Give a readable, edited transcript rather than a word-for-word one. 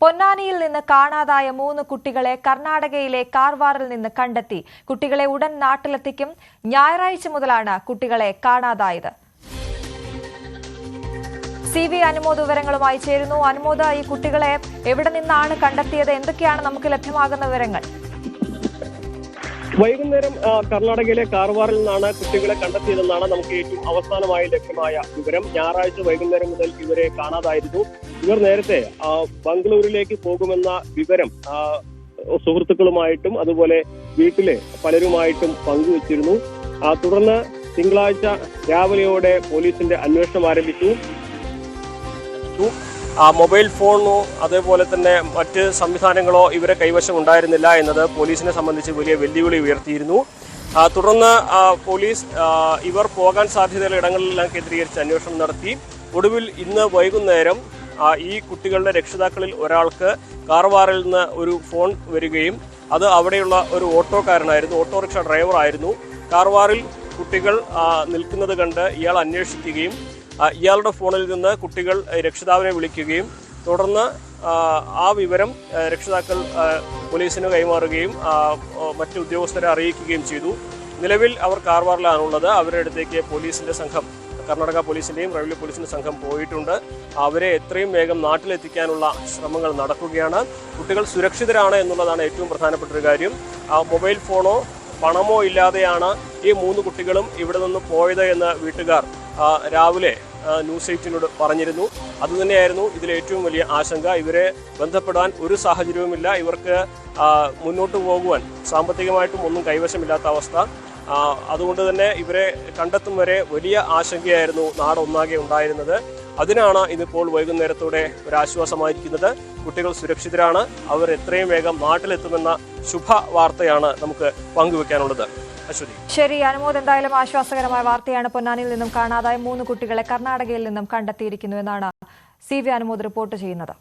പൊന്നാനിയിൽ നിന്ന് കാണാതായ 3 കുട്ടികളെ കർണാടകയിലെ കാർവാറിൽ നിന്ന് കണ്ടെത്തി. കുട്ടികളെ ഉടൻ നാട്ടിലെത്തിക്കും. ഞായറാഴ്ച മുതലാണ് കുട്ടികളെ കാണാതായത്. CV അനുമോദ് വിവരങ്ങളുമായി ചേരുന്നു. അനുമോദ്, ഈ കുട്ടികളെ എവിടെ നിന്നാണ് കണ്ടെത്തിയത്? എന്തൊക്കെയാണ് നമുക്ക് ലഭ്യമാകുന്ന വിവരങ്ങൾ? വൈകുന്നേരം കർണാടകയിലെ കാർവാറിൽ നിന്നാണ് കുട്ടികളെ കണ്ടെത്തിയതെന്നാണ് നമുക്ക് ഏറ്റവും അവസാനമായി ലഭ്യമായ വിവരം. ഞായറാഴ്ച വൈകുന്നേരം മുതൽ ഇവരെ കാണാതായിരുന്നു. ഇവർ നേരത്തെ ബംഗളൂരിലേക്ക് പോകുമെന്ന വിവരം സുഹൃത്തുക്കളുമായിട്ടും അതുപോലെ വീട്ടിലെ പലരുമായിട്ടും പങ്കുവച്ചിരുന്നു. തുടർന്ന് തിങ്കളാഴ്ച രാവിലെയോടെ പോലീസിന്റെ അന്വേഷണം ആരംഭിച്ചു. മൊബൈൽ ഫോണോ അതേപോലെ തന്നെ മറ്റ് സംവിധാനങ്ങളോ ഇവരെ കൈവശം ഉണ്ടായിരുന്നില്ല എന്നത് പോലീസിനെ സംബന്ധിച്ച് വലിയ വെല്ലുവിളി ഉയർത്തിയിരുന്നു. തുടർന്ന് പോലീസ് ഇവർ പോകാൻ സാധ്യതയുള്ള ഇടങ്ങളിലെല്ലാം കേന്ദ്രീകരിച്ച് അന്വേഷണം നടത്തി. ഒടുവിൽ ഇന്ന് വൈകുന്നേരം ഈ കുട്ടികളുടെ രക്ഷിതാക്കളിൽ ഒരാൾക്ക് കാർവാറിൽ നിന്ന് ഒരു ഫോൺ വരികയും അത് അവിടെയുള്ള ഒരു ഓട്ടോക്കാരനായിരുന്നു, ഓട്ടോറിക്ഷ ഡ്രൈവർ ആയിരുന്നു. കാർവാറിൽ കുട്ടികൾ നിൽക്കുന്നത് കണ്ട് ഇയാൾ അന്വേഷിക്കുകയും ഇയാളുടെ ഫോണിൽ നിന്ന് കുട്ടികൾ രക്ഷിതാവിനെ വിളിക്കുകയും തുടർന്ന് ആ വിവരം രക്ഷിതാക്കൾ പോലീസിന് കൈമാറുകയും മറ്റ് ഉദ്യോഗസ്ഥരെ അറിയിക്കുകയും ചെയ്തു. നിലവിൽ അവർ കാർവാറിലാണുള്ളത്. അവരുടെ അടുത്തേക്ക് പോലീസിന്റെ സംഘം, കർണാടക പോലീസിന്റെയും റവന്യൂ പോലീസിന്റെ സംഘം പോയിട്ടുണ്ട്. അവരെ എത്രയും വേഗം നാട്ടിലെത്തിക്കാനുള്ള ശ്രമങ്ങൾ നടക്കുകയാണ്. കുട്ടികൾ സുരക്ഷിതരാണ് എന്നുള്ളതാണ് ഏറ്റവും പ്രധാനപ്പെട്ട ഒരു കാര്യം. മൊബൈൽ ഫോണോ പണമോ ഇല്ലാതെയാണ് ഈ 3 കുട്ടികളും ഇവിടെ നിന്ന് പോയത് എന്ന് വീട്ടുകാർ രാവിലെ ന്യൂസ് 8നോട് പറഞ്ഞിരുന്നു. അതുതന്നെയായിരുന്നു ഇതിലെ ഏറ്റവും വലിയ ആശങ്ക. ഇവരെ ബന്ധപ്പെടാൻ ഒരു സാഹചര്യവുമില്ല. ഇവർക്ക് മുന്നോട്ട് പോകുവാൻ സാമ്പത്തികമായിട്ടും ഒന്നും കൈവശമില്ലാത്ത അവസ്ഥ. അതുകൊണ്ട് തന്നെ ഇവരെ കണ്ടെത്തും വരെ വലിയ ആശങ്കയായിരുന്നു നാടൊന്നാകെ ഉണ്ടായിരുന്നത്. അതിനാണ് ഇന്നിപ്പോൾ വൈകുന്നേരത്തോടെ ഒരാശ്വാസമായിരിക്കുന്നത്. കുട്ടികൾ സുരക്ഷിതരാണ്. അവർ എത്രയും വേഗം നാട്ടിലെത്തുമെന്ന ശുഭ വാർത്തയാണ് നമുക്ക് പങ്കുവെക്കാനുള്ളത്. ശരി അനുമോദ്, എന്തായാലും ആശ്വാസകരമായ വാർത്തയാണ്. പൊന്നാനിയിൽ നിന്നും കാണാതായ 3 കുട്ടികളെ കർണാടകയിൽ നിന്നും കണ്ടെത്തിയിരിക്കുന്നു എന്നാണ് CV അനുമോദ് റിപ്പോർട്ട് ചെയ്യുന്നത്.